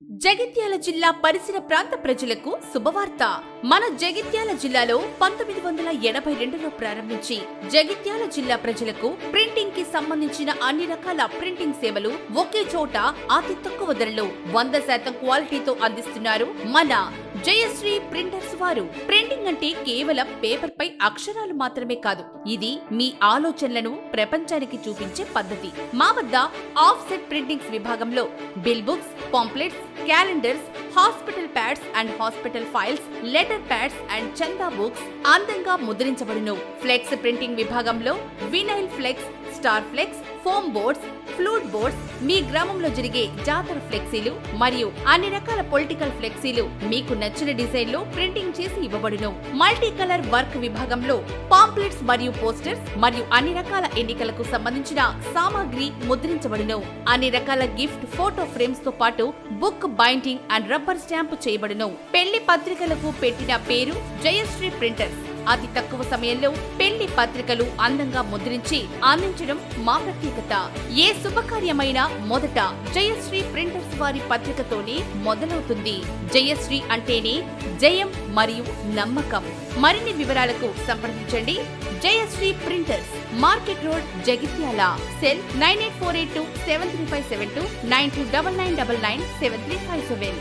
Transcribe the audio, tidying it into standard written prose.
జగిత్యాల జిల్లా పరిసర ప్రాంత ప్రజలకు శుభవార్త. మన జగిత్యాల జిల్లాలో 1982లో ప్రారంభించి జగిత్యాల జిల్లా ప్రజలకు ప్రింటింగ్ కి సంబంధించిన అన్ని రకాల ప్రింటింగ్ సేవలు ఒకే చోట అతి తక్కువ ధరలో 100% క్వాలిటీతో అందిస్తున్నారు మన జయశ్రీ ప్రింటర్స్ వారు. ప్రింటింగ్ అంటే కేవలం పేపర్ పై అక్షరాలు మాత్రమే కాదు, ఇది మీ ఆలోచనలను ప్రపంచానికి చూపించే పద్ధతి. మా వద్ద ఆఫ్సెట్ ప్రింటింగ్స్ విభాగంలో bill books, pamphlets, calendars, hospital pads and hospital files, letter pads and చందా బుక్స్ అందంగా ముద్రించబడును. ఫ్లెక్స్ ప్రింటింగ్ విభాగంలో vinyl flex, star flex, foam boards, flute boards, మీ గ్రామంలో జరిగే జాతర ఫ్లెక్సీలు మరియు అన్ని రకాల పొలిటికల్ ఫ్లెక్సీలు మీకు నచ్చిన డిజైన్ లో ప్రింటింగ్ చేసి ఇవ్వబడును. మల్టీ కలర్ వర్క్ విభాగంలో పాంప్లెట్స్ మరియు పోస్టర్స్ మరియు అన్ని రకాల ఎన్నికలకు సంబంధించిన సామాగ్రి ముద్రించబడును. అన్ని రకాల గిఫ్ట్ ఫోటో ఫ్రేమ్స్ తో పాటు book binding and rubber stamp చేయబడును. పెళ్లి పత్రికలకు పెట్టిన పేరు జయశ్రీ ప్రింటర్స్. అతి తక్కువ సమయంలో పెళ్లి పత్రికలు అందంగా ముద్రించి అందించడం మా ప్రత్యేకత. ఏ శుభకార్యమైనా మొదట జయశ్రీ ప్రింటర్స్ వారి పత్రికతోనే మొదలవుతుంది. జయశ్రీ అంటేనే జయం మరియు నమ్మకం. మరిన్ని వివరాలకు సంప్రదించండి Jayashree printers, market road, Jagtial. Cell 9848273572 9299997357.